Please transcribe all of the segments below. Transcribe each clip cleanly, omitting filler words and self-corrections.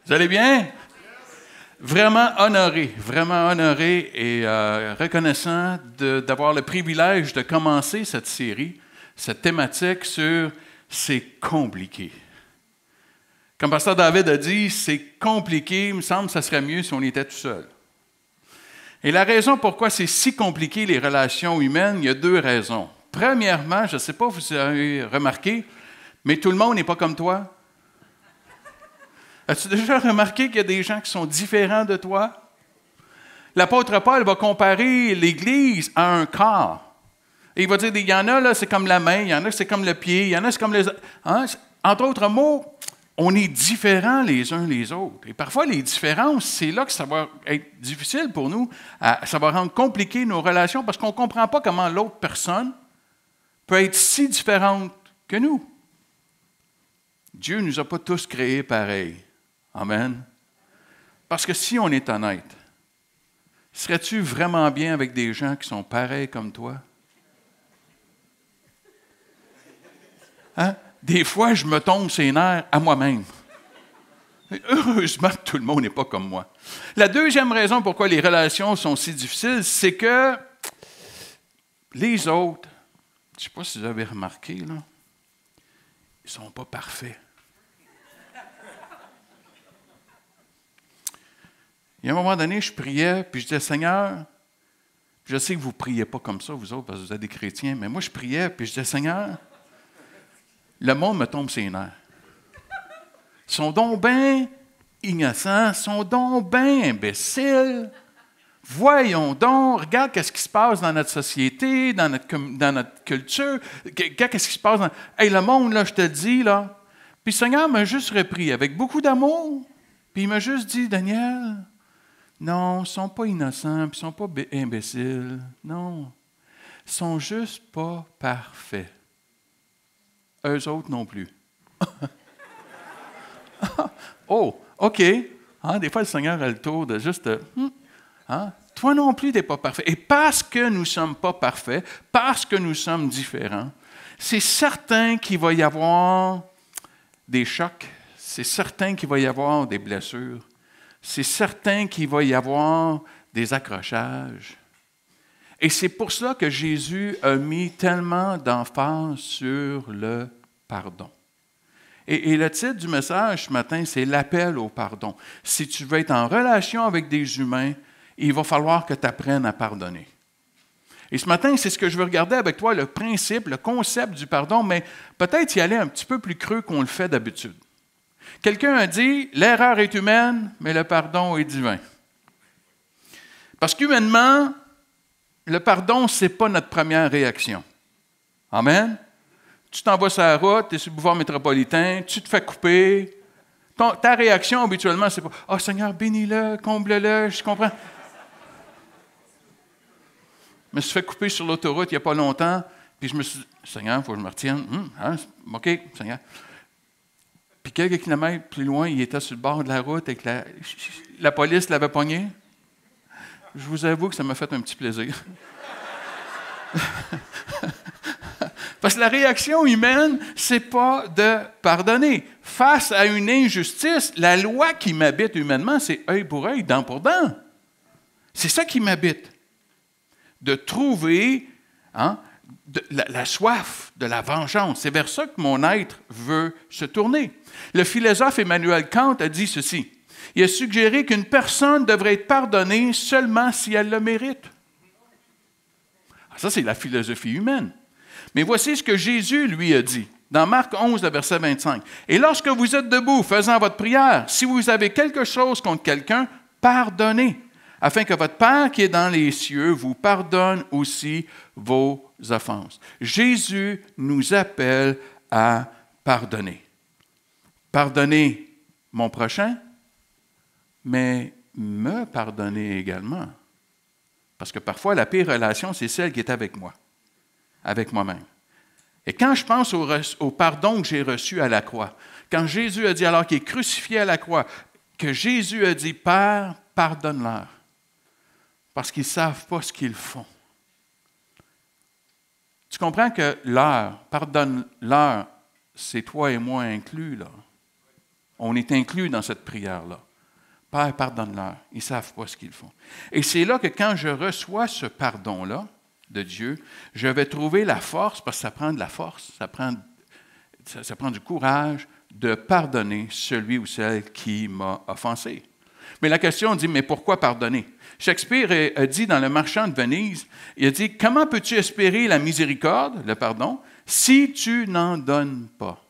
Vous allez bien? Vraiment honoré et reconnaissant d'avoir le privilège de commencer cette série, cette thématique sur « c'est compliqué ». Comme Pasteur David a dit, c'est compliqué, il me semble que ça serait mieux si on était tout seul. Et la raison pourquoi c'est si compliqué les relations humaines, il y a deux raisons. Premièrement, je ne sais pas si vous avez remarqué, mais tout le monde n'est pas comme toi. As-tu déjà remarqué qu'il y a des gens qui sont différents de toi? L'apôtre Paul va comparer l'Église à un corps. Et il va dire, il y en a, là, c'est comme la main, il y en a, c'est comme le pied, il y en a, c'est comme les... Hein? Entre autres mots, on est différents les uns les autres. Et parfois, les différences, c'est là que ça va être difficile pour nous. Ça va rendre compliqué nos relations parce qu'on ne comprend pas comment l'autre personne peut être si différente que nous. Dieu ne nous a pas tous créés pareils. Amen. Parce que si on est honnête, serais-tu vraiment bien avec des gens qui sont pareils comme toi? Hein? Des fois, je me tombe ses nerfs à moi-même. Heureusement que tout le monde n'est pas comme moi. La deuxième raison pourquoi les relations sont si difficiles, c'est que les autres, je ne sais pas si vous avez remarqué, là, ils ne sont pas parfaits. Il y a un moment donné, je priais, puis je disais, Seigneur, je sais que vous ne priez pas comme ça, vous autres, parce que vous êtes des chrétiens, mais moi, je priais, puis je disais, Seigneur, le monde me tombe ses nerfs. Ils sont donc bien innocents, ils sont donc bien imbéciles. Voyons donc, regarde qu'est-ce qui se passe dans notre société, dans notre culture. Qu'est-ce qui se passe dans... Hey, le monde, là, je te le dis, là. Puis le Seigneur m'a juste repris avec beaucoup d'amour, puis il m'a juste dit, Daniel... Non, ils ne sont pas innocents, puis ils ne sont pas imbéciles. Non, ils ne sont juste pas parfaits. Eux autres non plus. Oh, OK. Hein, des fois, le Seigneur a le tour de juste... Hein, toi non plus, tu n'es pas parfait. Et parce que nous ne sommes pas parfaits, parce que nous sommes différents, c'est certain qu'il va y avoir des chocs, c'est certain qu'il va y avoir des blessures. C'est certain qu'il va y avoir des accrochages. Et c'est pour cela que Jésus a mis tellement d'emphase sur le pardon. Et le titre du message ce matin, c'est l'appel au pardon. Si tu veux être en relation avec des humains, il va falloir que tu apprennes à pardonner. Et ce matin, c'est ce que je veux regarder avec toi, le principe, le concept du pardon, mais peut-être y aller un petit peu plus creux qu'on le fait d'habitude. Quelqu'un a dit, l'erreur est humaine, mais le pardon est divin. Parce qu'humainement, le pardon, ce n'est pas notre première réaction. Amen? Tu t'en vas sur la route, tu es sur le boulevard métropolitain, tu te fais couper. Ta réaction, habituellement, c'est pas « Oh Seigneur, bénis-le, comble-le, je comprends. » Je me suis fait couper sur l'autoroute il n'y a pas longtemps, puis je me suis dit « Seigneur, il faut que je me retienne. OK, Seigneur. » Puis quelques kilomètres plus loin, il était sur le bord de la route et que la police l'avait pogné. Je vous avoue que ça m'a fait un petit plaisir. Parce que la réaction humaine, c'est pas de pardonner. Face à une injustice, la loi qui m'habite humainement, c'est œil pour œil, dent pour dent. C'est ça qui m'habite. De trouver la soif de la vengeance. C'est vers ça que mon être veut se tourner. Le philosophe Emmanuel Kant a dit ceci. Il a suggéré qu'une personne devrait être pardonnée seulement si elle le mérite. Ça, c'est la philosophie humaine. Mais voici ce que Jésus lui a dit, dans Marc 11, le verset 25. « Et lorsque vous êtes debout, faisant votre prière, si vous avez quelque chose contre quelqu'un, pardonnez, afin que votre Père qui est dans les cieux vous pardonne aussi vos offenses. » Jésus nous appelle à pardonner. Pardonner mon prochain, mais me pardonner également. Parce que parfois, la pire relation, c'est celle qui est avec moi, avec moi-même. Et quand je pense au pardon que j'ai reçu à la croix, quand Jésus a dit, alors qu'il est crucifié à la croix, que Jésus a dit, Père, pardonne-leur, parce qu'ils ne savent pas ce qu'ils font. Tu comprends que leur, pardonne-leur, c'est toi et moi inclus, là. on est inclus dans cette prière-là. Père, pardonne-leur. Ils ne savent pas ce qu'ils font. Et c'est là que quand je reçois ce pardon-là de Dieu, je vais trouver la force, parce que ça prend de la force, ça prend du courage de pardonner celui ou celle qui m'a offensé. Mais la question dit, mais pourquoi pardonner? Shakespeare a dit dans Le Marchand de Venise, il a dit, comment peux-tu espérer la miséricorde, le pardon, si tu n'en donnes pas?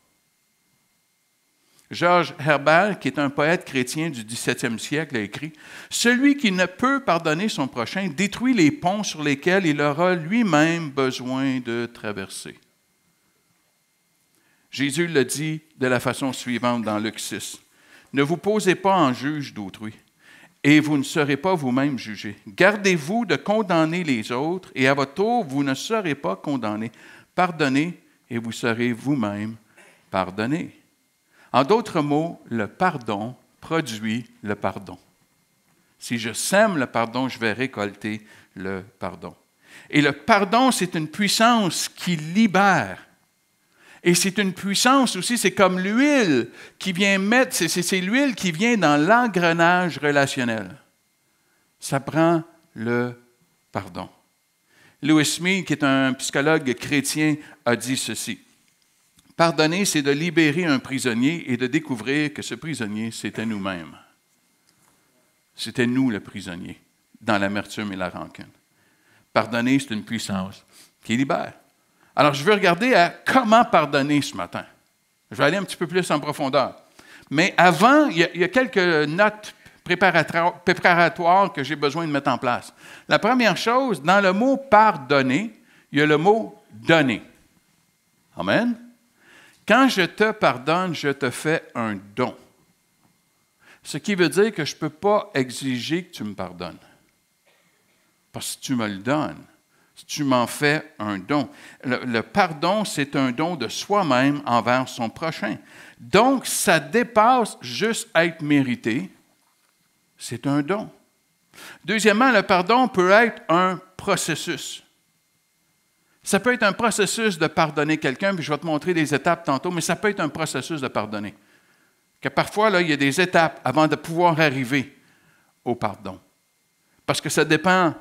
Georges Herbal, qui est un poète chrétien du 17e siècle, a écrit « Celui qui ne peut pardonner son prochain détruit les ponts sur lesquels il aura lui-même besoin de traverser. » Jésus le dit de la façon suivante dans Luc 6. « Ne vous posez pas en juge d'autrui, et vous ne serez pas vous-même jugés. Gardez-vous de condamner les autres, et à votre tour, vous ne serez pas condamnés. Pardonnez, et vous serez vous-même pardonnés. » En d'autres mots, le pardon produit le pardon. Si je sème le pardon, je vais récolter le pardon. Et le pardon, c'est une puissance qui libère. Et c'est une puissance aussi, c'est comme l'huile qui vient mettre, c'est l'huile qui vient dans l'engrenage relationnel. Ça prend le pardon. Lewis Smead, qui est un psychologue chrétien, a dit ceci. Pardonner, c'est de libérer un prisonnier et de découvrir que ce prisonnier, c'était nous-mêmes. C'était nous le prisonnier, dans l'amertume et la rancune. Pardonner, c'est une puissance qui libère. Alors, je veux regarder à comment pardonner ce matin. Je vais aller un petit peu plus en profondeur. Mais avant, il y a quelques notes préparatoires que j'ai besoin de mettre en place. La première chose, dans le mot « pardonner », il y a le mot « donner ». Amen. Quand je te pardonne, je te fais un don. Ce qui veut dire que je ne peux pas exiger que tu me pardonnes. Parce que tu me le donnes. Tu m'en fais un don. Le pardon, c'est un don de soi-même envers son prochain. Donc, ça dépasse juste être mérité. C'est un don. Deuxièmement, le pardon peut être un processus. Ça peut être un processus de pardonner quelqu'un, puis je vais te montrer des étapes tantôt, mais ça peut être un processus de pardonner. Que parfois, là, il y a des étapes avant de pouvoir arriver au pardon. Parce que ça dépend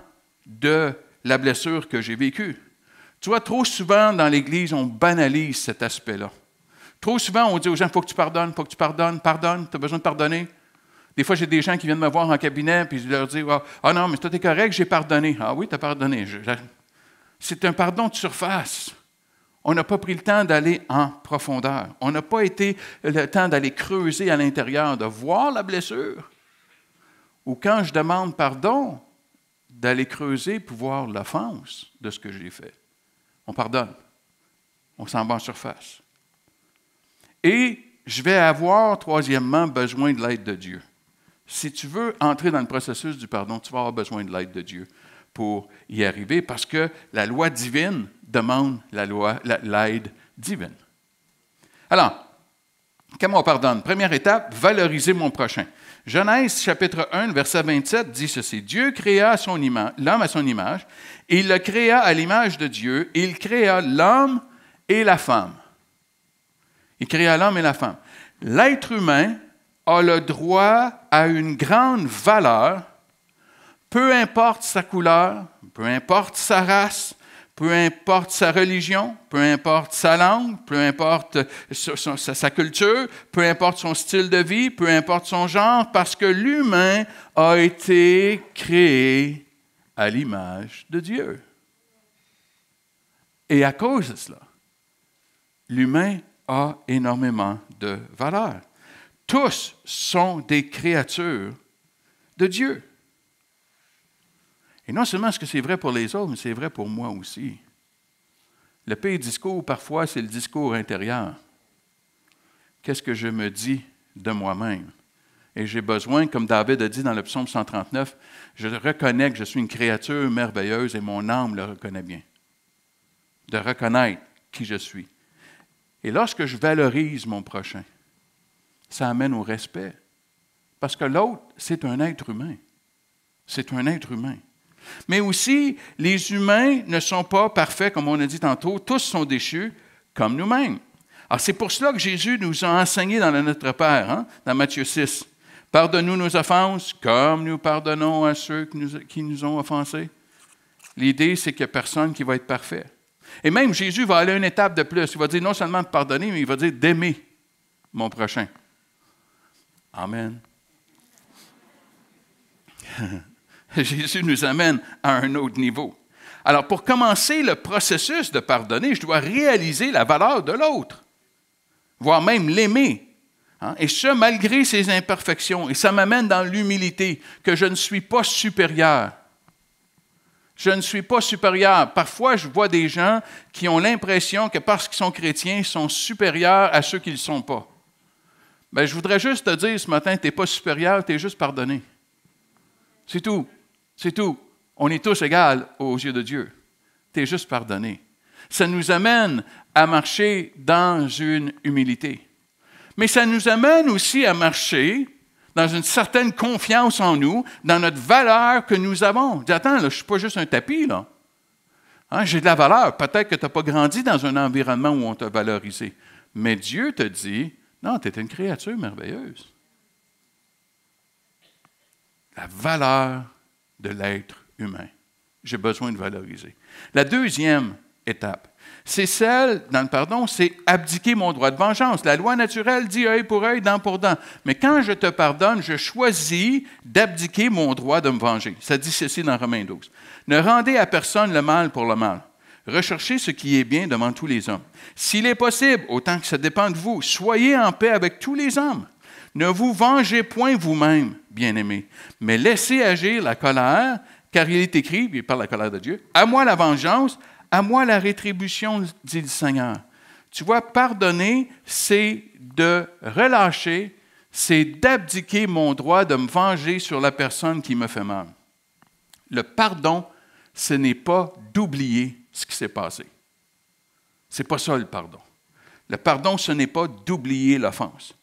de la blessure que j'ai vécue. Tu vois, trop souvent dans l'Église, on banalise cet aspect-là. Trop souvent, on dit aux gens, il faut que tu pardonnes, pardonne, tu as besoin de pardonner. Des fois, j'ai des gens qui viennent me voir en cabinet, puis je leur dis, ah non, mais toi, tu es correct, j'ai pardonné. Ah oui, tu as pardonné. C'est un pardon de surface. On n'a pas pris le temps d'aller en profondeur. On n'a pas été le temps d'aller creuser à l'intérieur, de voir la blessure. Ou quand je demande pardon, d'aller creuser pour voir l'offense de ce que j'ai fait. On pardonne. On s'en va en surface. Et je vais avoir, troisièmement, besoin de l'aide de Dieu. Si tu veux entrer dans le processus du pardon, tu vas avoir besoin de l'aide de Dieu pour y arriver, parce que la loi divine demande l'aide divine. Alors, comment on pardonne? Première étape, valoriser mon prochain. Genèse, chapitre 1, verset 27, dit ceci. Dieu créa l'homme à son image, et il le créa à l'image de Dieu, et il créa l'homme et la femme. Il créa l'homme et la femme. L'être humain a le droit à une grande valeur, peu importe sa couleur, peu importe sa race, peu importe sa religion, peu importe sa langue, peu importe sa culture, peu importe son style de vie, peu importe son genre, parce que l'humain a été créé à l'image de Dieu. Et à cause de cela, l'humain a énormément de valeur. Tous sont des créatures de Dieu. Et non seulement est-ce que c'est vrai pour les autres, mais c'est vrai pour moi aussi. Le pire discours, parfois, c'est le discours intérieur. Qu'est-ce que je me dis de moi-même? Et j'ai besoin, comme David a dit dans le psaume 139, je reconnais que je suis une créature merveilleuse et mon âme le reconnaît bien. De reconnaître qui je suis. Et lorsque je valorise mon prochain, ça amène au respect. Parce que l'autre, c'est un être humain. C'est un être humain. Mais aussi, les humains ne sont pas parfaits, comme on a dit tantôt. Tous sont déchus, comme nous-mêmes. Alors, c'est pour cela que Jésus nous a enseigné dans le Notre Père, hein, dans Matthieu 6. Pardonne-nous nos offenses, comme nous pardonnons à ceux qui nous ont offensés. L'idée, c'est qu'il n'y a personne qui va être parfait. Et même Jésus va aller une étape de plus. Il va dire non seulement de pardonner, mais il va dire d'aimer mon prochain. Amen. Jésus nous amène à un autre niveau. Alors, pour commencer le processus de pardonner, je dois réaliser la valeur de l'autre, voire même l'aimer. Hein? Et ce, malgré ses imperfections. Et ça m'amène dans l'humilité, que je ne suis pas supérieur. Je ne suis pas supérieur. Parfois, je vois des gens qui ont l'impression que parce qu'ils sont chrétiens, ils sont supérieurs à ceux qui ne le sont pas. Bien, je voudrais juste te dire ce matin, tu n'es pas supérieur, tu es juste pardonné. C'est tout. C'est tout. On est tous égaux aux yeux de Dieu. Tu es juste pardonné. Ça nous amène à marcher dans une humilité. Mais ça nous amène aussi à marcher dans une certaine confiance en nous, dans notre valeur que nous avons. Dis, attends, là, je ne suis pas juste un tapis, là. Hein, j'ai de la valeur. Peut-être que tu n'as pas grandi dans un environnement où on t'a valorisé. Mais Dieu te dit, non, tu es une créature merveilleuse. La valeur de l'être humain. J'ai besoin de valoriser. La deuxième étape, c'est celle, dans le pardon, c'est abdiquer mon droit de vengeance. La loi naturelle dit œil pour œil, dent pour dent. Mais quand je te pardonne, je choisis d'abdiquer mon droit de me venger. Ça dit ceci dans Romains 12. Ne rendez à personne le mal pour le mal. Recherchez ce qui est bien devant tous les hommes. S'il est possible, autant que ça dépend de vous, soyez en paix avec tous les hommes. Ne vous vengez point vous-même, bien-aimés, mais laissez agir la colère, car il est écrit, il parle de la colère de Dieu, « À moi la vengeance, à moi la rétribution, dit le Seigneur. » Tu vois, pardonner, c'est de relâcher, c'est d'abdiquer mon droit de me venger sur la personne qui me fait mal. Le pardon, ce n'est pas d'oublier ce qui s'est passé. Ce n'est pas ça le pardon. Le pardon, ce n'est pas d'oublier l'offense.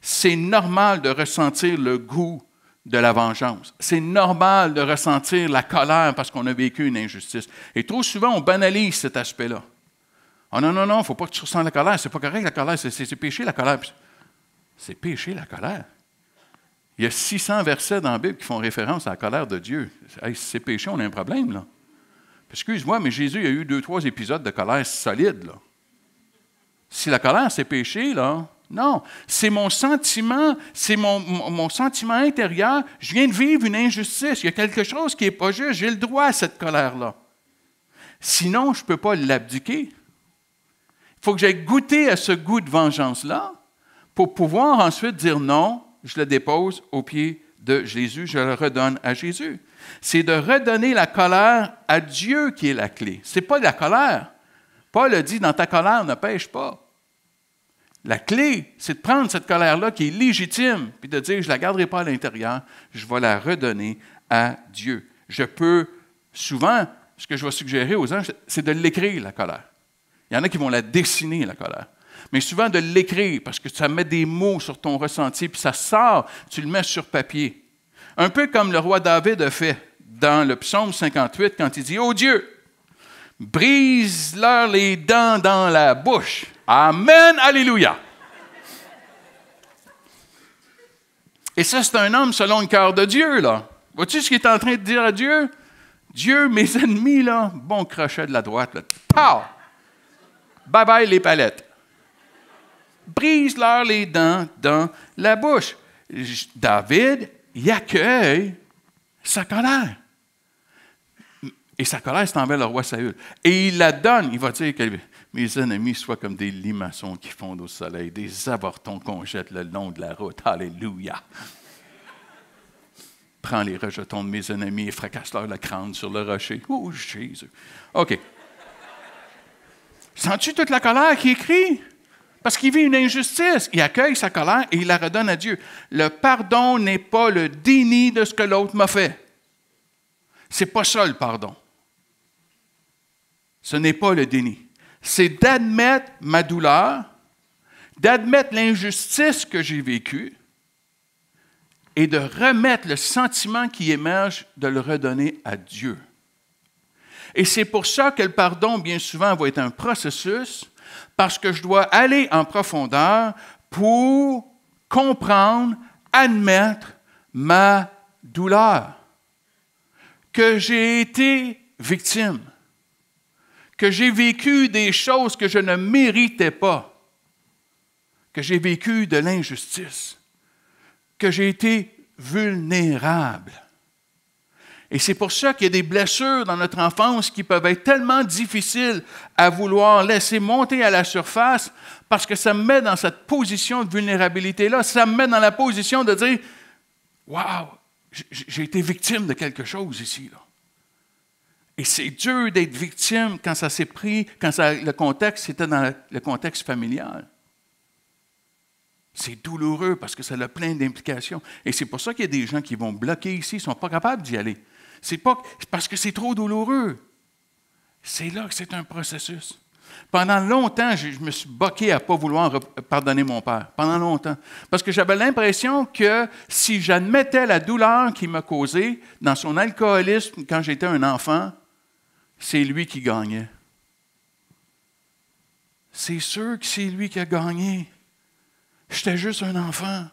C'est normal de ressentir le goût de la vengeance. C'est normal de ressentir la colère parce qu'on a vécu une injustice. Et trop souvent, on banalise cet aspect-là. Oh non, non, non, il ne faut pas que tu ressens la colère. C'est pas correct la colère, c'est péché la colère. C'est péché la colère. Il y a 600 versets dans la Bible qui font référence à la colère de Dieu. Hey, si c'est péché, on a un problème, là. Excuse-moi, mais Jésus a eu 2-3 épisodes de colère solide, là. Si la colère, c'est péché, là, non. C'est mon sentiment, c'est mon sentiment intérieur. Je viens de vivre une injustice. Il y a quelque chose qui n'est pas juste. J'ai le droit à cette colère-là. Sinon, je ne peux pas l'abdiquer. Il faut que j'aille goûter à ce goût de vengeance-là pour pouvoir ensuite dire non, je le dépose aux pieds de Jésus, je le redonne à Jésus. C'est de redonner la colère à Dieu qui est la clé. Ce n'est pas de la colère. Paul a dit, dans ta colère, ne pêche pas. La clé, c'est de prendre cette colère-là qui est légitime, puis de dire, je ne la garderai pas à l'intérieur, je vais la redonner à Dieu. Je peux, souvent, ce que je vais suggérer aux gens, c'est de l'écrire, la colère. Il y en a qui vont la dessiner, la colère. Mais souvent de l'écrire, parce que ça met des mots sur ton ressenti, puis ça sort, tu le mets sur papier. Un peu comme le roi David a fait dans le psaume 58, quand il dit « Oh Dieu, brise-leur les dents dans la bouche. Amen, alléluia. » Et ça, c'est un homme selon le cœur de Dieu, là. Vois-tu ce qu'il est en train de dire à Dieu? Dieu, mes ennemis, là, bon crochet de la droite, là. Pow! Bye-bye les palettes. Brise-leur les dents dans la bouche. David, il accueille sa colère. Et sa colère, c'est envers le roi Saül. Et il la donne. Il va dire que mes ennemis soient comme des limaçons qui fondent au soleil, des avortons qu'on jette le long de la route. Alléluia. Prends les rejetons de mes ennemis et fracasse-leur le crâne sur le rocher. Oh, Jésus. OK. Sens-tu toute la colère qui écrit? Parce qu'il vit une injustice. Il accueille sa colère et il la redonne à Dieu. Le pardon n'est pas le déni de ce que l'autre m'a fait. Ce n'est pas ça le pardon. Ce n'est pas le déni. C'est d'admettre ma douleur, d'admettre l'injustice que j'ai vécue et de remettre le sentiment qui émerge, de le redonner à Dieu. Et c'est pour ça que le pardon, bien souvent, va être un processus, Parce que je dois aller en profondeur pour comprendre, admettre ma douleur. Que j'ai été victime. Que j'ai vécu des choses que je ne méritais pas. Que j'ai vécu de l'injustice. Que j'ai été vulnérable. Et c'est pour ça qu'il y a des blessures dans notre enfance qui peuvent être tellement difficiles à vouloir laisser monter à la surface parce que ça me met dans cette position de vulnérabilité-là. Ça me met dans la position de dire « Wow, j'ai été victime de quelque chose ici. » Et c'est dur d'être victime quand ça s'est pris, le contexte, c'était dans le contexte familial. C'est douloureux parce que ça a plein d'implications. Et c'est pour ça qu'il y a des gens qui vont bloquer ici, ils ne sont pas capables d'y aller. C'est parce que c'est trop douloureux. C'est là que c'est un processus. Pendant longtemps, je me suis boqué à ne pas vouloir pardonner mon père. Pendant longtemps. Parce que j'avais l'impression que si j'admettais la douleur qu'il m'a causée dans son alcoolisme quand j'étais un enfant, c'est lui qui gagnait. C'est sûr que c'est lui qui a gagné. J'étais juste un enfant.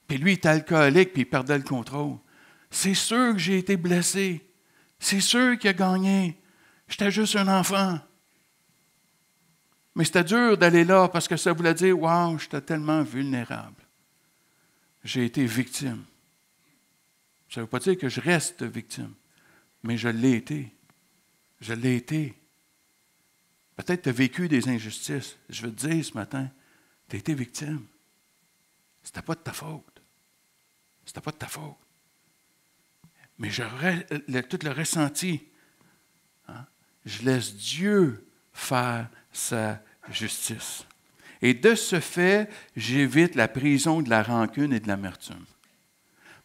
Puis lui, il était alcoolique, puis il perdait le contrôle. C'est sûr que j'ai été blessé. C'est sûr qu'il a gagné. J'étais juste un enfant. Mais c'était dur d'aller là parce que ça voulait dire « Wow, j'étais tellement vulnérable. J'ai été victime. » Ça ne veut pas dire que je reste victime, mais je l'ai été. Je l'ai été. Peut-être tu as vécu des injustices. Je veux te dire ce matin, tu as été victime. C'était pas de ta faute. C'était pas de ta faute. Mais tout le ressenti, hein, je laisse Dieu faire sa justice. Et de ce fait, j'évite la prison de la rancune et de l'amertume.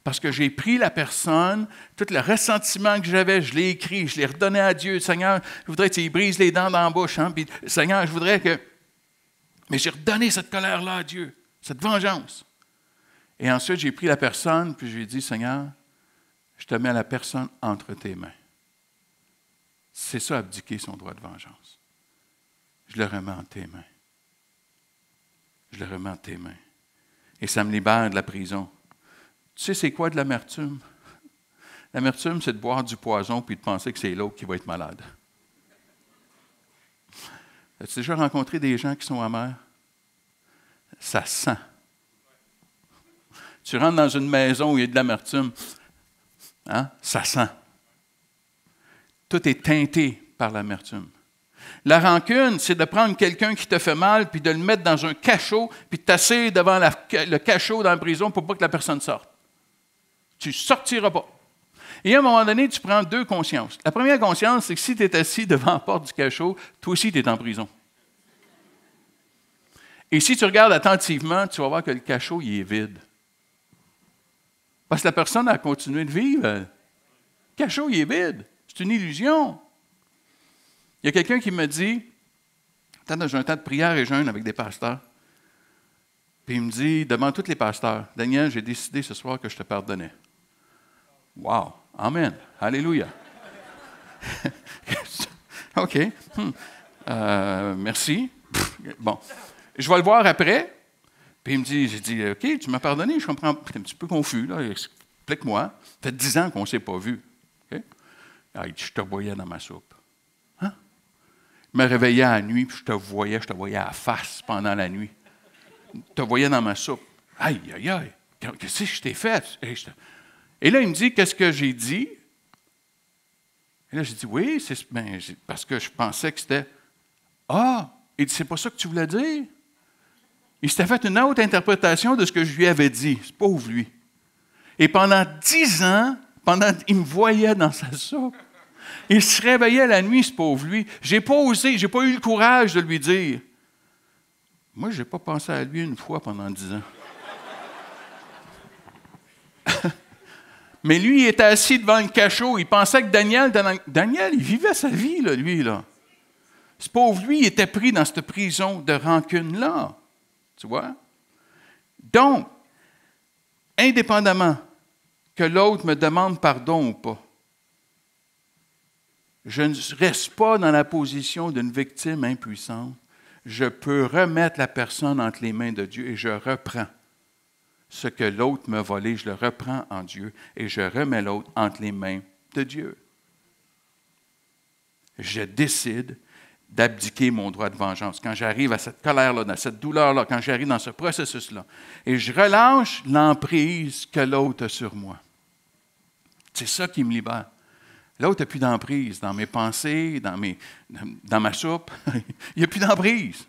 Parce que j'ai pris la personne, tout le ressentiment que j'avais, je l'ai écrit, je l'ai redonné à Dieu. Seigneur, je voudrais qu'il brise les dents dans la bouche. Hein, puis, Seigneur, je voudrais que... Mais j'ai redonné cette colère-là à Dieu, cette vengeance. Et ensuite, j'ai pris la personne, puis je lui ai dit, Seigneur, je te mets la personne entre tes mains. C'est ça, abdiquer son droit de vengeance. Je le remets entre tes mains. Je le remets entre tes mains. Et ça me libère de la prison. Tu sais, c'est quoi de l'amertume? L'amertume, c'est de boire du poison puis de penser que c'est l'autre qui va être malade. As-tu déjà rencontré des gens qui sont amers? Ça sent. Tu rentres dans une maison où il y a de l'amertume, hein? Ça sent. Tout est teinté par l'amertume. La rancune, c'est de prendre quelqu'un qui te fait mal puis de le mettre dans un cachot puis de t'asseoir devant le cachot dans la prison pour pas que la personne sorte. Tu ne sortiras pas. Et à un moment donné, tu prends deux consciences. La première conscience, c'est que si tu es assis devant la porte du cachot, toi aussi, tu es en prison. Et si tu regardes attentivement, tu vas voir que le cachot, il est vide. Parce que la personne a continué de vivre. Le cachot, il est vide. C'est une illusion. Il y a quelqu'un qui me dit, j'ai un temps de prière et jeûne avec des pasteurs, puis il me dit, devant tous les pasteurs, Daniel, j'ai décidé ce soir que je te pardonnais. Wow! Amen! Alléluia! OK. Merci. Bon. Je vais le voir après. Puis il me dit, j'ai dit, OK, tu m'as pardonné, je comprends. Tu es un petit peu confus, là. Explique-moi. Ça fait 10 ans qu'on ne s'est pas vu. Okay? Ah, je te voyais dans ma soupe. Hein? Je me réveillais à la nuit, puis je te voyais à la face pendant la nuit. Je te voyais dans ma soupe. Aïe, aïe, aïe. Qu'est-ce que je t'ai fait? Et là, il me dit, qu'est-ce que j'ai dit? Et là, j'ai dit, oui, parce que je pensais que c'était... Ah! Il dit, c'est pas ça que tu voulais dire? Il s'était fait une autre interprétation de ce que je lui avais dit. C'est pauvre lui. Et pendant 10 ans, il me voyait dans sa soupe. Il se réveillait la nuit, ce pauvre lui. J'ai pas osé, j'ai pas eu le courage de lui dire. Moi, je n'ai pas pensé à lui une fois pendant 10 ans. Mais lui, il était assis devant le cachot. Il pensait que Daniel, il vivait sa vie, là, lui, là. Ce pauvre lui, il était pris dans cette prison de rancune-là. Tu vois? Donc, indépendamment que l'autre me demande pardon ou pas, je ne reste pas dans la position d'une victime impuissante. je peux remettre la personne entre les mains de Dieu et je reprends ce que l'autre m'a volé, je le reprends en Dieu et je remets l'autre entre les mains de Dieu. Je décide d'abdiquer mon droit de vengeance. Quand j'arrive à cette colère-là, dans cette douleur-là, quand j'arrive dans ce processus-là, et je relâche l'emprise que l'autre a sur moi. C'est ça qui me libère. L'autre n'a plus d'emprise dans mes pensées, dans ma soupe. Il n'y a plus d'emprise.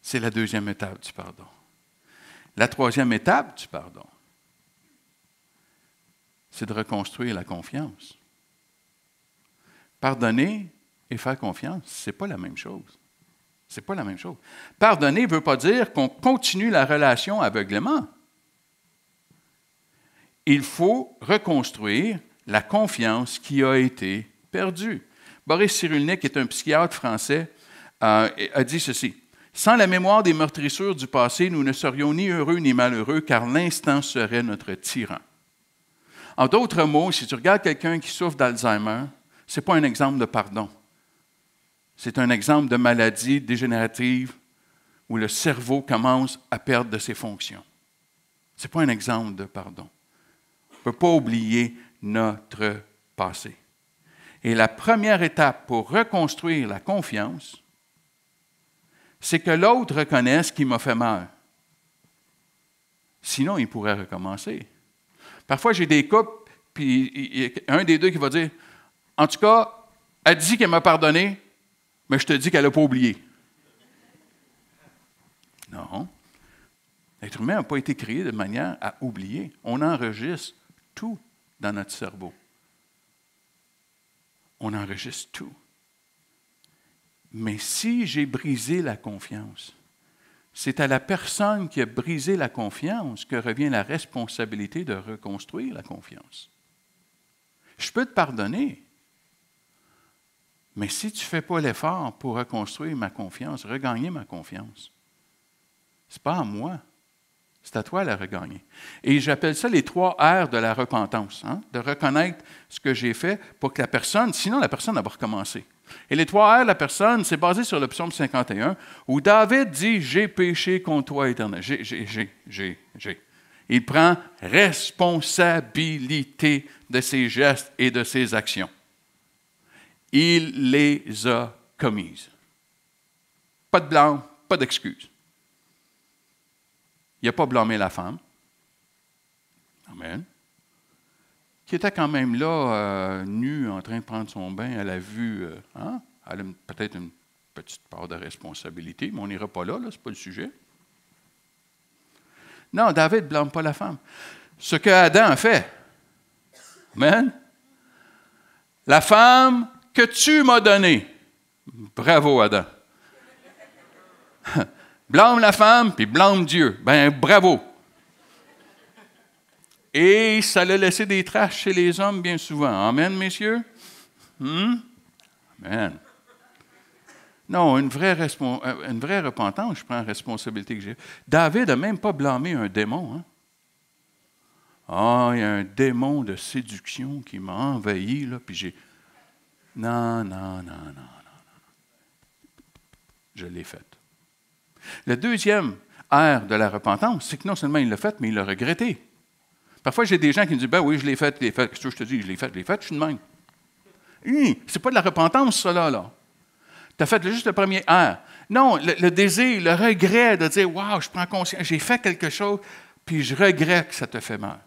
C'est la deuxième étape du pardon. La troisième étape du pardon, c'est de reconstruire la confiance. Pardonner et faire confiance, ce n'est pas la même chose. C'est pas la même chose. Pardonner ne veut pas dire qu'on continue la relation aveuglément. Il faut reconstruire la confiance qui a été perdue. Boris Cyrulnik, qui est un psychiatre français, a dit ceci. « Sans la mémoire des meurtrissures du passé, nous ne serions ni heureux ni malheureux, car l'instant serait notre tyran. » En d'autres mots, si tu regardes quelqu'un qui souffre d'Alzheimer, ce n'est pas un exemple de pardon. C'est un exemple de maladie dégénérative où le cerveau commence à perdre de ses fonctions. Ce n'est pas un exemple de pardon. On ne peut pas oublier notre passé. Et la première étape pour reconstruire la confiance, c'est que l'autre reconnaisse qu'il m'a fait mal. Sinon, il pourrait recommencer. Parfois, j'ai des couples, puis il y a un des deux qui va dire « En tout cas, elle dit qu'elle m'a pardonné, mais je te dis qu'elle n'a pas oublié. » Non. L'être humain n'a pas été créé de manière à oublier. On enregistre tout dans notre cerveau. On enregistre tout. Mais si j'ai brisé la confiance, c'est à la personne qui a brisé la confiance que revient la responsabilité de reconstruire la confiance. Je peux te pardonner, mais si tu ne fais pas l'effort pour reconstruire ma confiance, regagner ma confiance, ce n'est pas à moi, c'est à toi de la regagner. Et j'appelle ça les 3 R de la repentance, de reconnaître ce que j'ai fait pour que la personne, sinon la personne va recommencer. Et les 3 R de la personne, c'est basé sur le psaume 51, où David dit « J'ai péché contre toi, Éternel. » J'ai. Il prend responsabilité de ses gestes et de ses actions. Il les a commises. Pas de blâme, pas d'excuse. Il n'a pas blâmé la femme. Amen. Qui était quand même là, nue, en train de prendre son bain. Elle a vu, elle a peut-être une petite part de responsabilité, mais on n'ira pas là, ce n'est pas le sujet. Non, David ne blâme pas la femme. Ce que Adam a fait. Amen. La femme que tu m'as donnée. Bravo, Adam. Blâme la femme, puis blâme Dieu. Ben, bravo. Et ça l'a laissé des traces chez les hommes bien souvent. Amen, messieurs? Amen. Non, une vraie repentance, je prends la responsabilité que j'ai. David n'a même pas blâmé un démon. Ah, il y a un démon de séduction qui m'a envahi, là, puis j'ai... Non. Je l'ai faite. Le deuxième R de la repentance, c'est que non seulement il l'a fait, mais il l'a regretté. Parfois, j'ai des gens qui me disent « Ben oui, je l'ai fait. Qu'est-ce que je te dis? Je l'ai fait, je suis de même. » C'est pas de la repentance, ça, là. Tu as fait juste le premier R. Non, le désir, le regret de dire « Wow, je prends conscience, j'ai fait quelque chose, puis je regrette que ça te fait mal.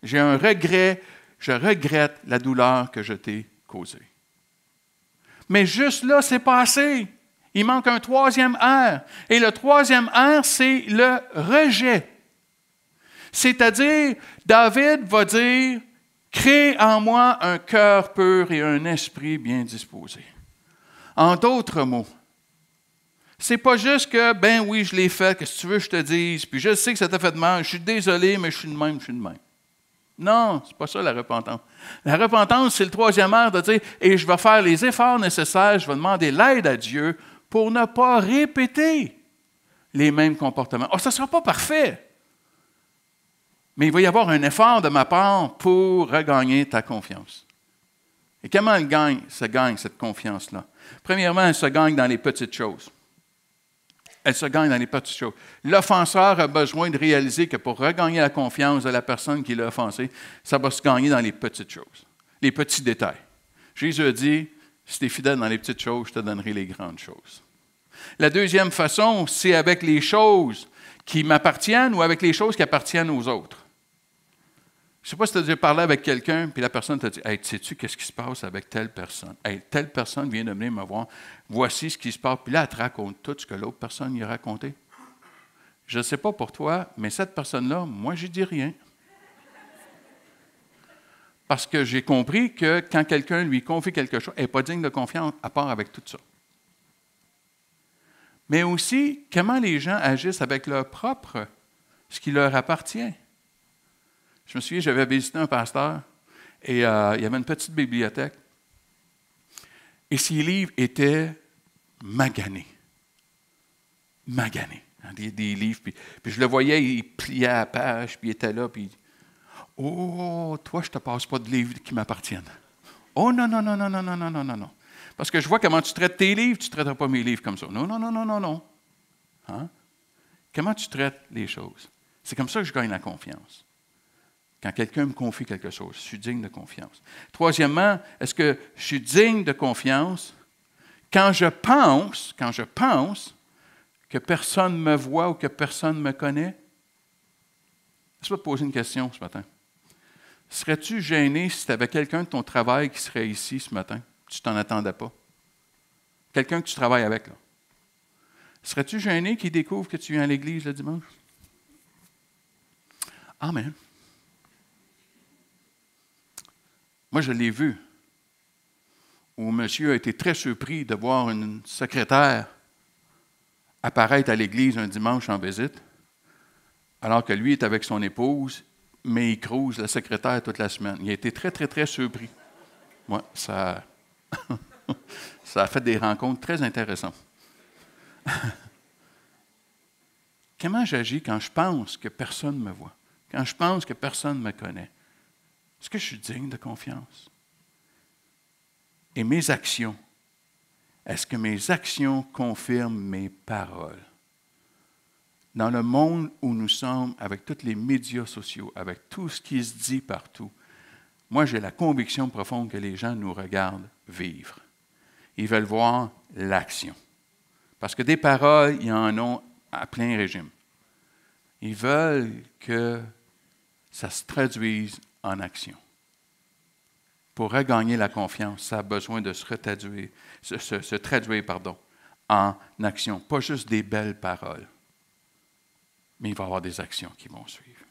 J'ai un regret, je regrette la douleur que je t'ai causée. » Mais juste là, c'est pas assez. Il manque un 3e R. Et le 3e R, c'est le rejet. C'est-à-dire, David va dire, « Crée en moi un cœur pur et un esprit bien disposé. » En d'autres mots, c'est pas juste que, ben oui, je l'ai fait, qu'est-ce que tu veux que je te dise, puis je sais que ça t'a fait de mal, je suis désolé, mais je suis de même. Non, c'est pas ça la repentance. La repentance, c'est le 3e R de dire, et je vais faire les efforts nécessaires, je vais demander l'aide à Dieu pour ne pas répéter les mêmes comportements. Ça ne sera pas parfait. Mais il va y avoir un effort de ma part pour regagner ta confiance. Et comment elle gagne, cette confiance-là? Premièrement, elle se gagne dans les petites choses. Elle se gagne dans les petites choses. L'offenseur a besoin de réaliser que pour regagner la confiance de la personne qui l'a offensé, ça va se gagner dans les petites choses, les petits détails. Jésus a dit, si tu es fidèle dans les petites choses, je te donnerai les grandes choses. La deuxième façon, c'est avec les choses qui m'appartiennent ou avec les choses qui appartiennent aux autres. Je ne sais pas si tu as déjà parlé avec quelqu'un, puis la personne t'a dit, « Hey, sais-tu qu'est-ce qui se passe avec telle personne? Hey, telle personne vient de venir me voir, voici ce qui se passe. » Puis là, elle te raconte tout ce que l'autre personne lui a raconté. Je ne sais pas pour toi, mais cette personne-là, moi, je dis rien. Parce que j'ai compris que quand quelqu'un lui confie quelque chose, elle n'est pas digne de confiance à part avec tout ça. Mais aussi, comment les gens agissent avec leur propre, ce qui leur appartient. Je me souviens, j'avais visité un pasteur et il y avait une petite bibliothèque et ses livres étaient maganés. Maganés. Des livres. Puis je le voyais, il pliait à la page, puis il était là, puis « Oh, toi, je ne te passe pas de livres qui m'appartiennent. »« Oh, non, non, non, non, non, non, non, non, non, non. Parce que je vois comment tu traites tes livres, tu ne traiteras pas mes livres comme ça. Non, non, non, non, non, non. Hein? Comment tu traites les choses? C'est comme ça que je gagne la confiance. Quand quelqu'un me confie quelque chose, je suis digne de confiance. Troisièmement, est-ce que je suis digne de confiance quand je pense que personne ne me voit ou que personne ne me connaît? Laisse-moi te poser une question ce matin. Serais-tu gêné si tu avais quelqu'un de ton travail qui serait ici ce matin? Tu ne t'en attendais pas. Quelqu'un que tu travailles avec, là. Serais-tu gêné qu'il découvre que tu viens à l'église le dimanche? Amen. Moi, je l'ai vu, où monsieur a été très surpris de voir une secrétaire apparaître à l'église un dimanche en visite, alors que lui est avec son épouse, mais il crouse la secrétaire toute la semaine. Il a été très, très, très surpris. Moi, ça a fait des rencontres très intéressantes. Comment j'agis quand je pense que personne ne me voit, quand je pense que personne ne me connaît? Est-ce que je suis digne de confiance? Et mes actions, est-ce que mes actions confirment mes paroles? Dans le monde où nous sommes, avec tous les médias sociaux, avec tout ce qui se dit partout, moi j'ai la conviction profonde que les gens nous regardent vivre. Ils veulent voir l'action. Parce que des paroles, ils en ont à plein régime. Ils veulent que ça se traduise en action. Pour regagner la confiance, ça a besoin de se traduire en action. Pas juste des belles paroles, mais il va y avoir des actions qui vont suivre.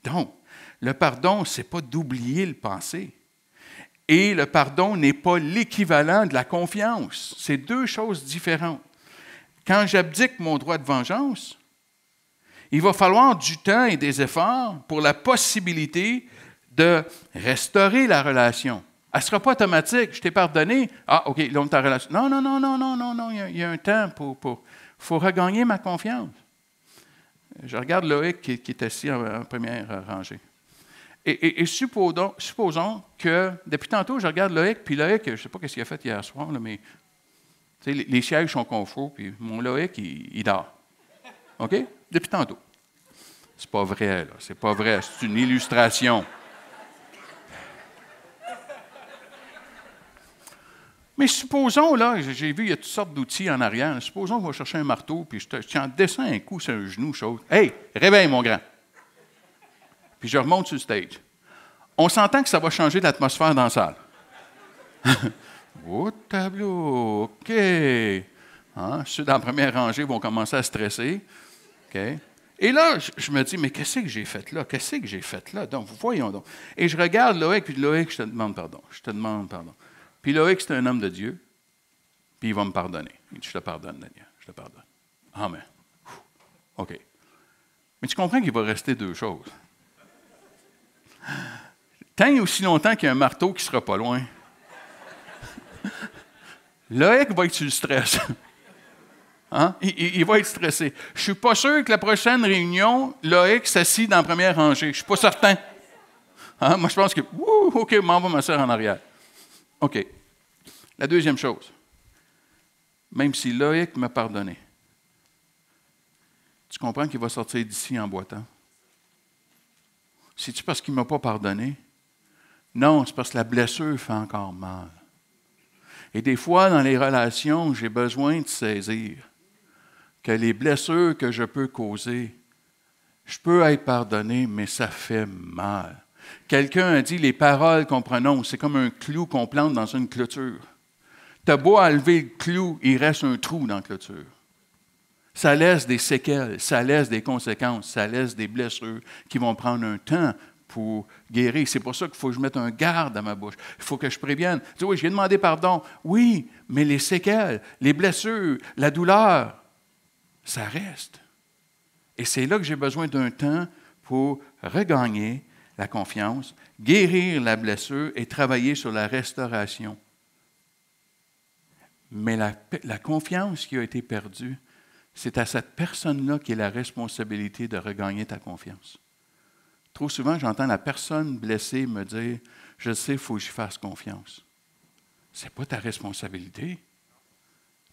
Donc, le pardon, ce n'est pas d'oublier le passé. Et le pardon n'est pas l'équivalent de la confiance. C'est deux choses différentes. Quand j'abdique mon droit de vengeance, il va falloir du temps et des efforts pour la possibilité de restaurer la relation. Elle ne sera pas automatique. Je t'ai pardonné. Ah, OK, là, ta relation. Non, non, non, non, non, non, non. Il y a un temps pour... Il faut regagner ma confiance. Je regarde Loïc qui est assis en première rangée. Et supposons que, depuis tantôt, je regarde Loïc, puis Loïc, je ne sais pas ce qu'il a fait hier soir, là, mais les sièges sont confus, puis mon Loïc, il dort. OK? Depuis tantôt. C'est pas vrai, là. C'est pas vrai. C'est une illustration. Mais supposons, là, j'ai vu, il y a toutes sortes d'outils en arrière. Supposons qu'on va chercher un marteau, puis je en descends un coup sur un genou, chose. Hey, réveille, mon grand. Puis je remonte sur le stage. On s'entend que ça va changer l'atmosphère dans la salle. Oh, tableau, OK. Hein? Ceux dans la première rangée vont commencer à stresser. OK. Et là, je me dis, mais qu'est-ce que j'ai fait là? Qu'est-ce que j'ai fait là? Donc, voyons donc. Et je regarde Loïc, puis Loïc, je te demande pardon. Je te demande pardon. Puis Loïc, c'est un homme de Dieu, puis il va me pardonner. Il dit, je te pardonne, Daniel, je te pardonne. Amen. OK. Mais tu comprends qu'il va rester deux choses. Tant et aussi longtemps qu'il y a un marteau qui ne sera pas loin, Loïc va être sur le stress. Hein? Il va être stressé. Je ne suis pas sûr que la prochaine réunion, Loïc s'assit dans la première rangée. Je ne suis pas certain. Hein? Moi, je pense que, OK, m'en va ma soeur en arrière. OK. La deuxième chose, même si Loïc m'a pardonné, tu comprends qu'il va sortir d'ici en boitant? C'est-tu parce qu'il ne m'a pas pardonné? Non, c'est parce que la blessure fait encore mal. Et des fois, dans les relations, j'ai besoin de saisir que les blessures que je peux causer, je peux être pardonné, mais ça fait mal. Quelqu'un a dit, les paroles qu'on prononce, c'est comme un clou qu'on plante dans une clôture. Tu as beau enlever le clou, il reste un trou dans la clôture. Ça laisse des séquelles, ça laisse des conséquences, ça laisse des blessures qui vont prendre un temps pour guérir. C'est pour ça qu'il faut que je mette un garde à ma bouche. Il faut que je prévienne. Tu dis, oui, j'ai demandé pardon. Oui, mais les séquelles, les blessures, la douleur, ça reste. Et c'est là que j'ai besoin d'un temps pour regagner la confiance, guérir la blessure et travailler sur la restauration. Mais la confiance qui a été perdue, c'est à cette personne-là qui est la responsabilité de regagner ta confiance. Trop souvent, j'entends la personne blessée me dire « Je sais, il faut que je fasse confiance. » Ce n'est pas ta responsabilité.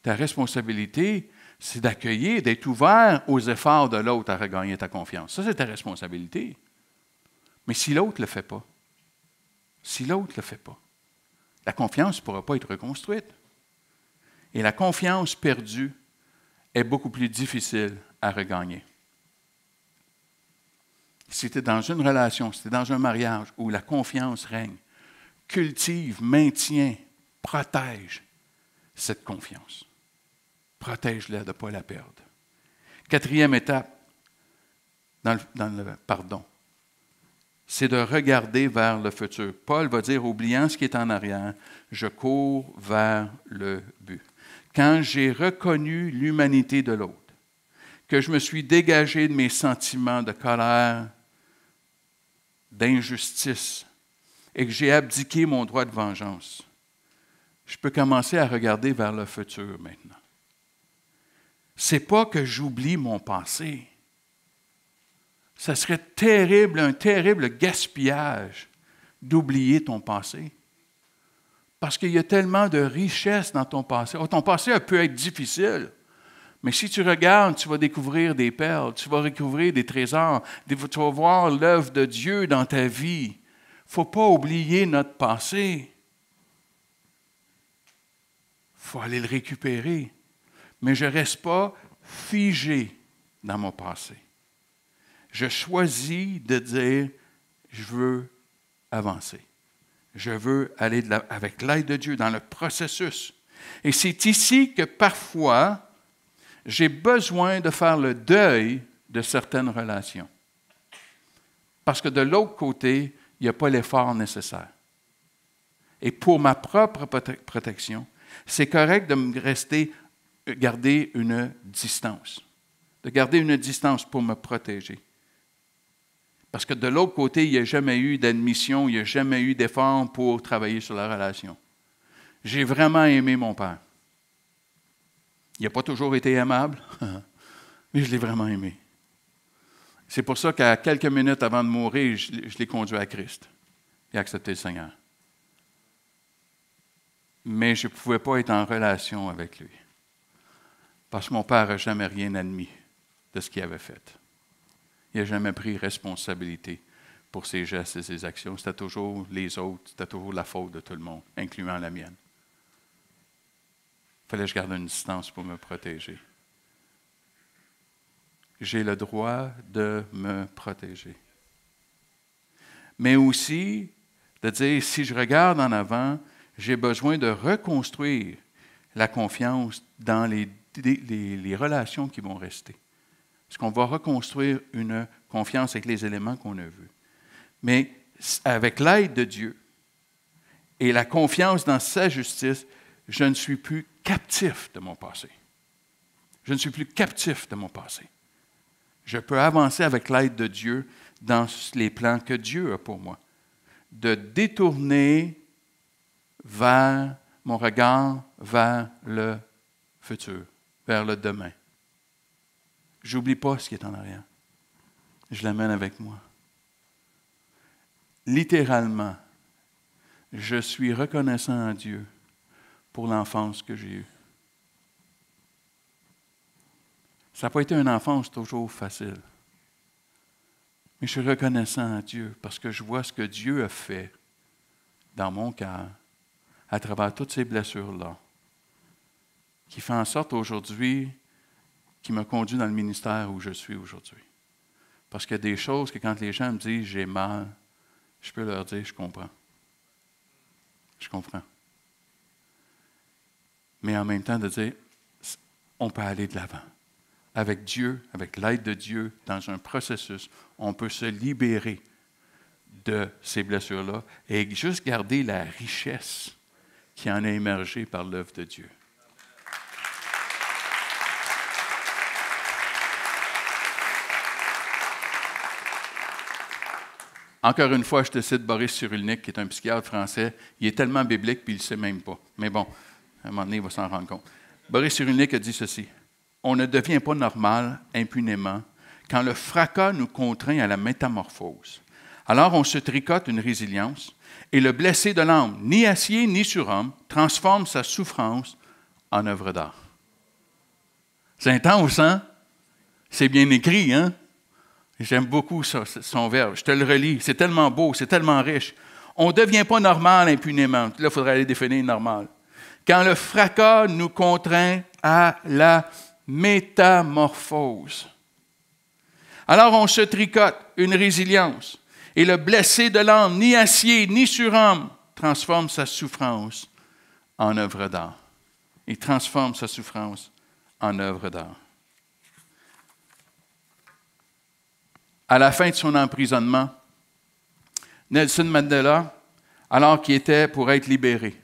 Ta responsabilité, c'est d'accueillir, d'être ouvert aux efforts de l'autre à regagner ta confiance. Ça, c'est ta responsabilité. Mais si l'autre ne le fait pas, la confiance ne pourra pas être reconstruite. Et la confiance perdue est beaucoup plus difficile à regagner. Si tu es dans une relation, si tu es dans un mariage où la confiance règne, cultive, maintient, protège cette confiance. Protège-la de ne pas la perdre. Quatrième étape dans le pardon, c'est de regarder vers le futur. Paul va dire, oubliant ce qui est en arrière, je cours vers le but. Quand j'ai reconnu l'humanité de l'autre, que je me suis dégagé de mes sentiments de colère, d'injustice, et que j'ai abdiqué mon droit de vengeance, je peux commencer à regarder vers le futur maintenant. Ce n'est pas que j'oublie mon passé. Ça serait terrible, un terrible gaspillage d'oublier ton passé. Parce qu'il y a tellement de richesse dans ton passé. Oh, ton passé peut être difficile, mais si tu regardes, tu vas découvrir des perles, tu vas découvrir des trésors, tu vas voir l'œuvre de Dieu dans ta vie. Il ne faut pas oublier notre passé. Il faut aller le récupérer. Mais je ne reste pas figé dans mon passé. Je choisis de dire, je veux avancer. Je veux aller avec l'aide de Dieu dans le processus. Et c'est ici que parfois, j'ai besoin de faire le deuil de certaines relations. Parce que de l'autre côté, il n'y a pas l'effort nécessaire. Et pour ma propre protection, c'est correct de garder une distance. De garder une distance pour me protéger. Parce que de l'autre côté, il n'y a jamais eu d'admission, il n'y a jamais eu d'effort pour travailler sur la relation. J'ai vraiment aimé mon père. Il n'a pas toujours été aimable, mais je l'ai vraiment aimé. C'est pour ça qu'à quelques minutes avant de mourir, je l'ai conduit à Christ. Il a accepté le Seigneur. Mais je ne pouvais pas être en relation avec lui. Parce que mon père n'a jamais rien admis de ce qu'il avait fait. Il n'a jamais pris responsabilité pour ses gestes et ses actions. C'était toujours les autres, c'était toujours la faute de tout le monde, incluant la mienne. Il fallait que je garde une distance pour me protéger. J'ai le droit de me protéger. Mais aussi de dire, si je regarde en avant, j'ai besoin de reconstruire la confiance dans les relations qui vont rester. Parce qu'on va reconstruire une confiance avec les éléments qu'on a vus. Mais avec l'aide de Dieu et la confiance dans sa justice, je ne suis plus captif de mon passé. Je ne suis plus captif de mon passé. Je peux avancer avec l'aide de Dieu dans les plans que Dieu a pour moi. De détourner vers mon regard vers le futur, vers le demain. Je n'oublie pas ce qui est en arrière. Je l'amène avec moi. Littéralement, je suis reconnaissant à Dieu pour l'enfance que j'ai eue. Ça n'a pas été une enfance toujours facile. Mais je suis reconnaissant à Dieu parce que je vois ce que Dieu a fait dans mon cœur à travers toutes ces blessures-là, qui fait en sorte aujourd'hui, qui me conduit dans le ministère où je suis aujourd'hui. Parce qu'il y a des choses que quand les gens me disent « j'ai mal », je peux leur dire « je comprends ». Je comprends. Mais en même temps de dire « on peut aller de l'avant ». Avec Dieu, avec l'aide de Dieu, dans un processus, on peut se libérer de ces blessures-là et juste garder la richesse qui en a émergé par l'œuvre de Dieu. Encore une fois, je te cite Boris Cyrulnik, qui est un psychiatre français. Il est tellement biblique, puis il ne le sait même pas. Mais bon, à un moment donné, il va s'en rendre compte. Boris Cyrulnik a dit ceci. On ne devient pas normal impunément quand le fracas nous contraint à la métamorphose. Alors on se tricote une résilience et le blessé de l'âme, ni acier ni surhomme, transforme sa souffrance en œuvre d'art. C'est intense, hein? C'est bien écrit, hein? J'aime beaucoup ça, son verbe. Je te le relis. C'est tellement beau, c'est tellement riche. On ne devient pas normal impunément. Là, il faudrait aller définir normal. Quand le fracas nous contraint à la métamorphose. Alors on se tricote une résilience et le blessé de l'âme, ni acier, ni surhomme, transforme sa souffrance en œuvre d'art. Il transforme sa souffrance en œuvre d'art. À la fin de son emprisonnement, Nelson Mandela, alors qu'il était pour être libéré,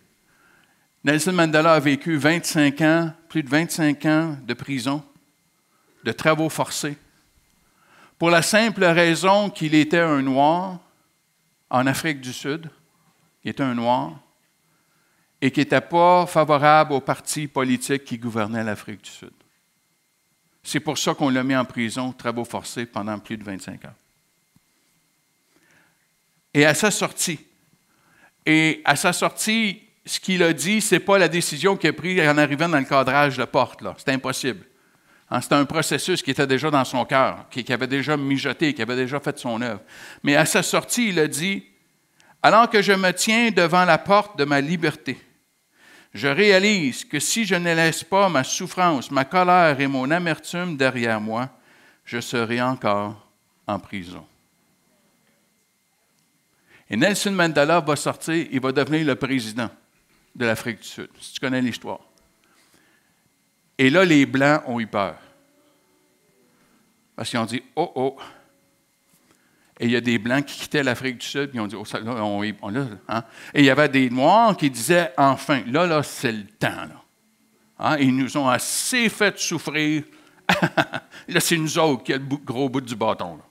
Nelson Mandela a vécu 25 ans, plus de 25 ans de prison, de travaux forcés, pour la simple raison qu'il était un Noir en Afrique du Sud, il était un Noir, et qui n'était pas favorable aux partis politiques qui gouvernaient l'Afrique du Sud. C'est pour ça qu'on l'a mis en prison, travaux forcés, pendant plus de 25 ans. Et à sa sortie, ce qu'il a dit, ce n'est pas la décision qu'il a prise en arrivant dans le cadrage de porte. C'est impossible. C'était un processus qui était déjà dans son cœur, qui avait déjà mijoté, qui avait déjà fait son œuvre. Mais à sa sortie, il a dit, « Alors que je me tiens devant la porte de ma liberté, je réalise que si je ne laisse pas ma souffrance, ma colère et mon amertume derrière moi, je serai encore en prison. » Et Nelson Mandela va sortir, il va devenir le président de l'Afrique du Sud, si tu connais l'histoire. Et là, les Blancs ont eu peur. Parce qu'ils ont dit, « Oh, oh! » Et il y a des Blancs qui quittaient l'Afrique du Sud, puis ils ont dit, « Oh, ça, là, hein? » Et il y avait des Noirs qui disaient, « Enfin, là, c'est le temps. Là. Hein? Ils nous ont assez fait souffrir. Là, c'est nous autres qui avons le gros bout du bâton. Là. »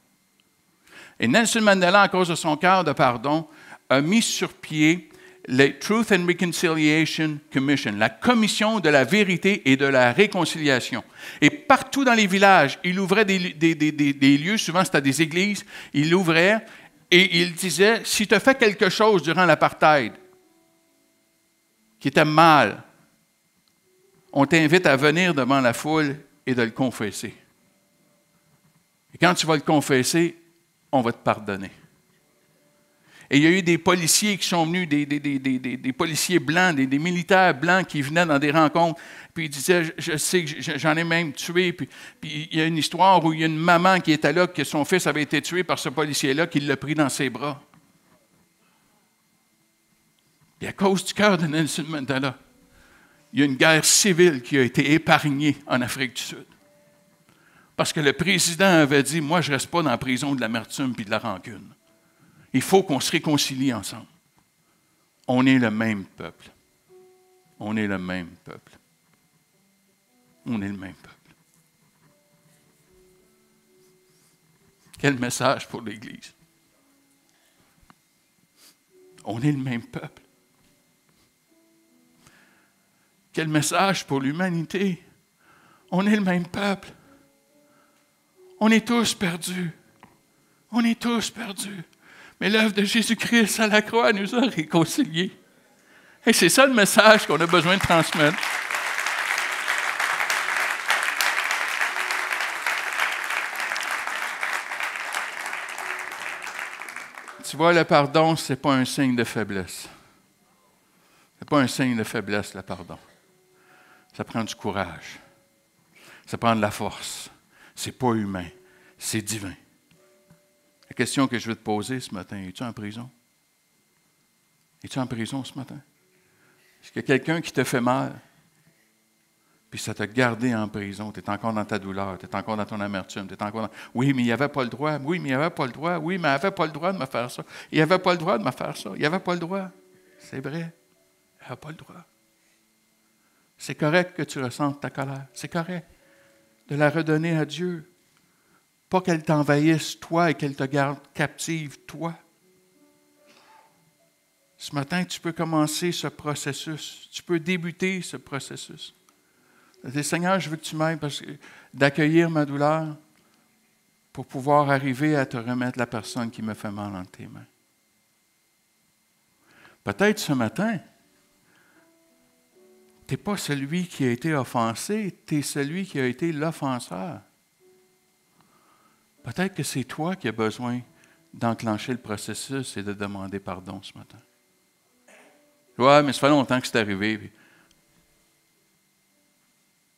Et Nelson Mandela, à cause de son cœur de pardon, a mis sur pied la Truth and Reconciliation Commission, la commission de la vérité et de la réconciliation. Et partout dans les villages, il ouvrait des lieux, souvent c'était des églises, il l'ouvrait et il disait, si tu as fait quelque chose durant l'apartheid qui était mal, on t'invite à venir devant la foule et de le confesser. Et quand tu vas le confesser, on va te pardonner. Et il y a eu des policiers qui sont venus, des policiers blancs, des militaires blancs qui venaient dans des rencontres, puis ils disaient, je sais que j'en ai même tué, puis il y a une histoire où il y a une maman qui était là, que son fils avait été tué par ce policier-là, qui l'a pris dans ses bras. Et à cause du cœur de Nelson Mandela, il y a une guerre civile qui a été épargnée en Afrique du Sud. Parce que le président avait dit, moi je ne reste pas dans la prison de l'amertume et de la rancune. Il faut qu'on se réconcilie ensemble. On est le même peuple. On est le même peuple. On est le même peuple. Quel message pour l'Église. On est le même peuple. Quel message pour l'humanité. On est le même peuple. On est tous perdus. On est tous perdus. Mais l'œuvre de Jésus-Christ à la croix nous a réconciliés. Et c'est ça le message qu'on a besoin de transmettre. Tu vois, le pardon, ce n'est pas un signe de faiblesse. Ce n'est pas un signe de faiblesse, le pardon. Ça prend du courage. Ça prend de la force. Ce n'est pas humain. C'est divin. La question que je veux te poser ce matin, es-tu en prison? Es-tu en prison ce matin? Est-ce qu'il y a quelqu'un qui te fait mal, puis ça t'a gardé en prison, tu es encore dans ta douleur, tu es encore dans ton amertume, tu es encore dans... Oui, mais il n'avait pas le droit, oui, mais il n'avait pas le droit, oui, mais il n'avait pas le droit de me faire ça, il n'avait pas le droit de me faire ça, il n'avait pas le droit. C'est vrai, il n'avait pas le droit. C'est correct que tu ressentes ta colère, c'est correct de la redonner à Dieu. Pas qu'elle t'envahisse, toi, et qu'elle te garde captive, toi. Ce matin, tu peux commencer ce processus. Tu peux débuter ce processus. Seigneur, je veux que tu m'aides d'accueillir ma douleur pour pouvoir arriver à te remettre la personne qui me fait mal entre tes mains. Peut-être ce matin, tu n'es pas celui qui a été offensé, tu es celui qui a été l'offenseur. Peut-être que c'est toi qui as besoin d'enclencher le processus et de demander pardon ce matin. Ouais, mais ça fait longtemps que c'est arrivé. Puis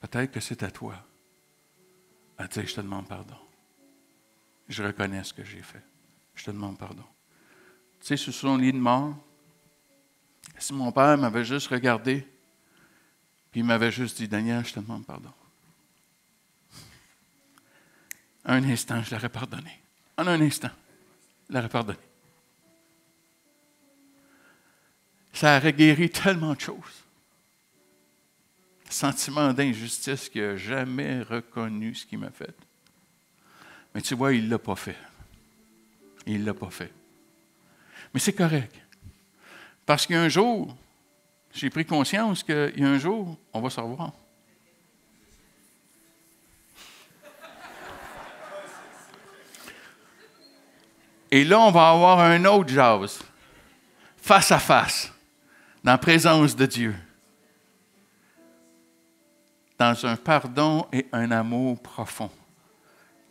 peut-être que c'est à toi à dire, je te demande pardon. Je reconnais ce que j'ai fait. Je te demande pardon. Tu sais, sur son lit de mort, si mon père m'avait juste regardé, puis il m'avait juste dit, Daniel, je te demande pardon. Un instant, je l'aurais pardonné. En un instant, je l'aurais pardonné. Ça aurait guéri tellement de choses. Sentiment d'injustice qu'il n'a jamais reconnu ce qu'il m'a fait. Mais tu vois, il ne l'a pas fait. Il ne l'a pas fait. Mais c'est correct. Parce qu'il y a un jour, j'ai pris conscience qu'il y a un jour, on va se revoir. Et là, on va avoir un autre jase, face à face, dans la présence de Dieu. Dans un pardon et un amour profond.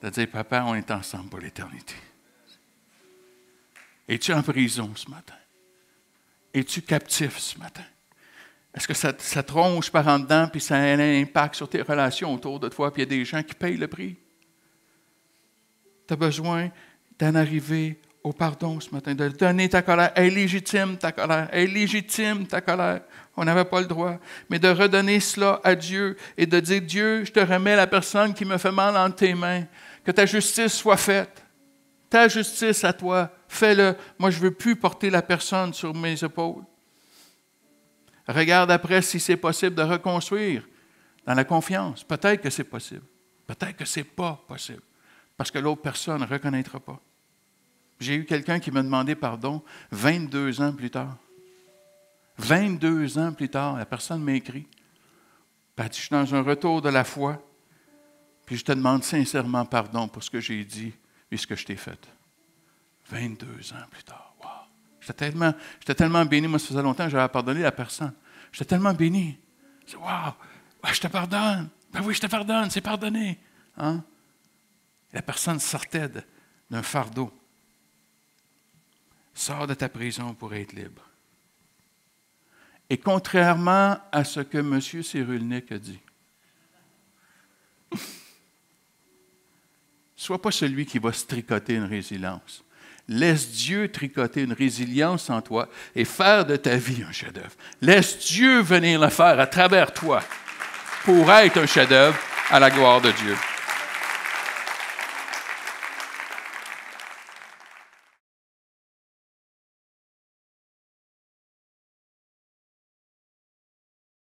De dire, papa, on est ensemble pour l'éternité. Es-tu en prison ce matin? Es-tu captif ce matin? Est-ce que ça te ronge par en dedans, puis ça a un impact sur tes relations autour de toi, puis il y a des gens qui payent le prix? Tu as besoin d'en arriver au pardon ce matin, de donner ta colère. Elle est légitime, ta colère. Elle est légitime, ta colère. On n'avait pas le droit. Mais de redonner cela à Dieu et de dire, Dieu, je te remets la personne qui me fait mal entre tes mains. Que ta justice soit faite. Ta justice à toi, fais-le. Moi, je ne veux plus porter la personne sur mes épaules. Regarde après si c'est possible de reconstruire dans la confiance. Peut-être que c'est possible. Peut-être que ce n'est pas possible. Parce que l'autre personne ne reconnaîtra pas. J'ai eu quelqu'un qui m'a demandé pardon 22 ans plus tard. 22 ans plus tard, la personne m'a écrit. Elle a dit, je suis dans un retour de la foi, puis je te demande sincèrement pardon pour ce que j'ai dit et ce que je t'ai fait. 22 ans plus tard. Wow! J'étais tellement béni. Moi, ça faisait longtemps que j'avais pardonné la personne. J'étais tellement béni. Je dis, wow! Ouais, je te pardonne. Ben oui, je te pardonne. C'est pardonné. Hein? La personne sortait d'un fardeau. Sors de ta prison pour être libre. Et contrairement à ce que M. Cyrulnik a dit, sois pas celui qui va se tricoter une résilience. Laisse Dieu tricoter une résilience en toi et faire de ta vie un chef-d'œuvre. Laisse Dieu venir le faire à travers toi pour être un chef-d'œuvre à la gloire de Dieu.